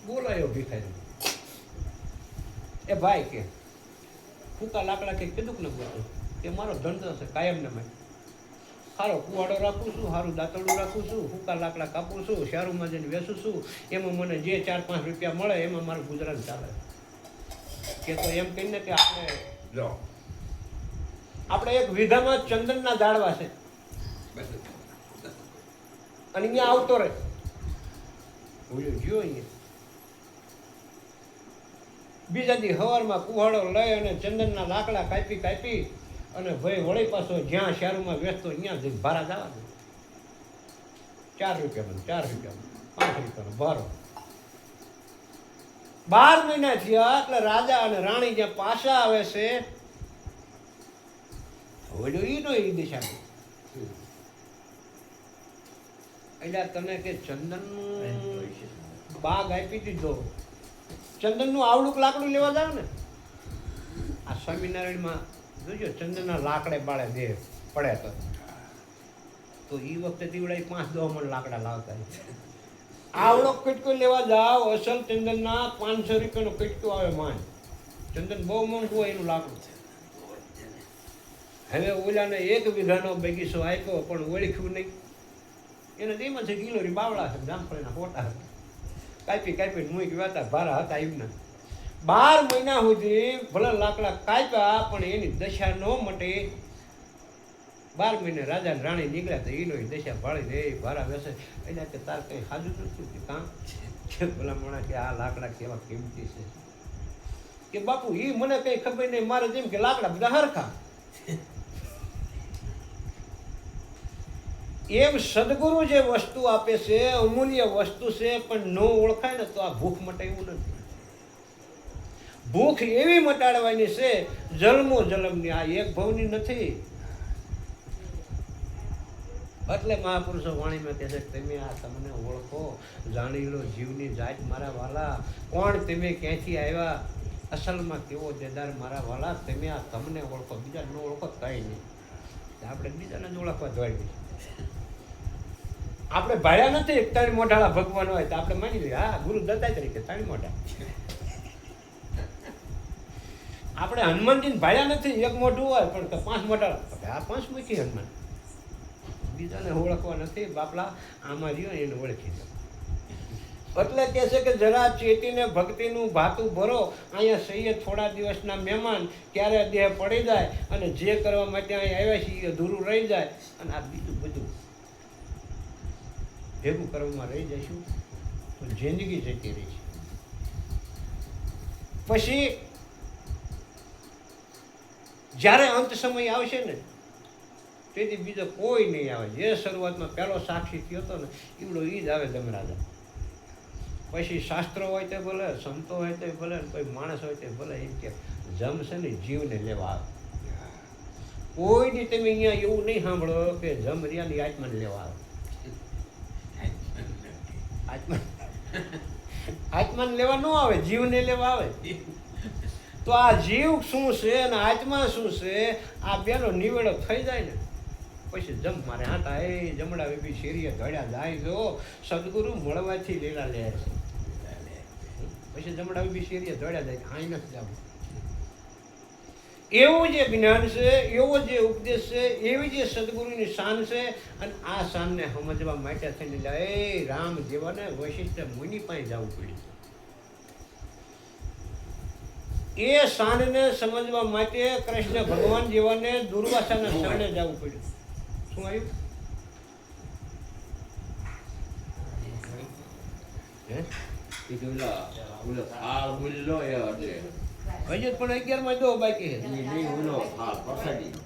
બોલાયો ભિખારી, એ ભાઈ કે ફૂકા લાકડા કે કીધું કે ન બોલતો કે મારો ધંધો છે કાયમ ને માટે સારો કુવાડો રાખું છું, સારું દાંતરડું રાખું છું, ફૂકા લાકડા કાપું છું, શહેરોમાં જઈને વેચું છું, એમાં મને જે 4-5 રૂપિયા મળે એમાં મારું ગુજરાન ચાલે. કે તો એમ કહીને કે આપણે એક વીઘામાં ચંદનના ઝાડવા છે અને અહીંયા આવતો રહે જો અહીંયા બીજા દી સવારમાં કુહાડો લઈ અને ચંદનના લાકડા કાપી અને ભાઈ વળી પાછો જ્યાં શહેરમાં વેચતો ત્યાં જઈને ભાડા જવા દે. 4 રૂપિયા 5 રૂપિયાનો ભારો. 12 મહિના થયા એટલે રાજા અને રાણી જ્યાં પાછા આવે છે હવે ઈનો એ દિશા એટલે તને કે ચંદનનું બાગ આપી દીધો, ચંદનનું આવડું લાકડું લેવા જાવ ને આ સ્વામિનારાયણમાં જોજો ચંદનના લાકડે બાળે દે પડે તો એ વખતે દીવડા 5-10 મણ લાકડા લાવતા. આવડો કટકો લેવા જાવ અસલ ચંદનના 500 રૂપિયાનો કટકો આવે માન. ચંદન બહુ મોંઘું હોય એનું લાકડું. હવે ઓલાને 1 વીઘાનો બગીચો આપ્યો પણ ઓળખ્યું નહીં. એને તેમાં છે કિલોરી બાવળા છે, જામફળીના ફોટા કાપી મૂકી વાતા ભારા હતા એમના. 12 મહિના સુધી ભલે લાકડા કાપ્યા પણ એની દશા ન મટે. 12 મહિને રાજા ને રાણી નીકળ્યા તો એનો દશા ભાળી રે ભારા બેસે. એટલે કે તાર કઈ સાજુ નથી કામ છે ભલા મણા કે આ લાકડા કેવા કિંમતી છે કે બાપુ એ મને કઈ ખબર નહીં, મારે જેમ કે લાકડા બધા હરખા. એમ સદગુરુ જે વસ્તુ આપે છે અમૂલ્ય વસ્તુ છે પણ ન ઓળખાય ને તો આ ભૂખ મટે એવું નથી. ભૂખ એવી મટાડવાની છે જન્મો જન્મની, આ એક ભવની નથી. એટલે મહાપુરુષો વાણીમાં કહે છે તમે આ તમને ઓળખો, જાણી લો જીવની જાત મારા વાલા, કોણ તમે ક્યાંથી આવ્યા, અસલમાં કેવો દેદાર મારા વાલા, તમે આ તમને ઓળખો, બીજા ન ઓળખો કઈ નહીં. આપણે બીજાને જ ઓળખવા દોડી. આપણે ભાડ્યા નથી 3 મોઢાળા ભગવાન હોય તો આપણે માની લઈએ હા ગુરુ દત્તાય તરીકે 3 મોઢા. આપણે હનુમાનજીને ભાડ્યા નથી, 1 મોઢું હોય પણ 5 મોઢાળા, આ 5 મૂકી હનુમાન. બીજાને ઓળખવા નથી બાપલા, આમાં રહ્યો એને ઓળખી દો. એટલે કહે છે કે જરા ચેતીને ભક્તિનું ભાતું ભરો, અહીંયા સહીએ થોડા દિવસના મહેમાન, ક્યારે દેહ પડી જાય અને જે કરવા માટે અહીંયા આવ્યા છે એ અધૂરું રહી જાય અને આ બીજું બધું ભેગું કરવામાં રહી જઈશું તો જિંદગી જતી રહી છે. પછી જ્યારે અંત સમય આવશે ને તેથી બીજો કોઈ નહીં આવે. જે શરૂઆતમાં પહેલો સાક્ષી થયો હતો ને એવડો એ જ આવે જમરાજા. પછી શાસ્ત્રો હોય તો ભલે, સંતો હોય તો ભલે, કોઈ માણસ હોય તો ભલે, એમ કે જમ છે ને જીવને લેવા આવે. કોઈ દી તમે અહીંયા એવું નહીં સાંભળો કે જમ રિયાની આત્માને લેવા આવે. આત્માને લેવા ન આવે, જીવને લેવા આવે. તો આ જીવ શું છે અને આત્મા શું છે આ બેનો નિવેડો થઈ જાય ને પછી જમ મારે હાટા એ જમડા બી શેરીએ ધડ્યા જાય જો સદગુરુ મળવાથી લીલા લે છે. પછી જમડા બી શેરીએ ધડ્યા જાય અહીં નથી જવું. એવું જે જ્ઞાન છે, એવો જે ઉપદેશ છે, એવી જે સદગુરુની શાન છે અને આ શાનને સમજવા માટે થઈને એ રામ જેવાને વશિષ્ઠ મુનિ પાસે જવું પડ્યું. એ શાનને સમજવા માટે કૃષ્ણ ભગવાન જેવાને દુર્વાસાના શરણે જવું પડ્યું. શું આવ્યું? હજી પણ 11 માં દો બાકી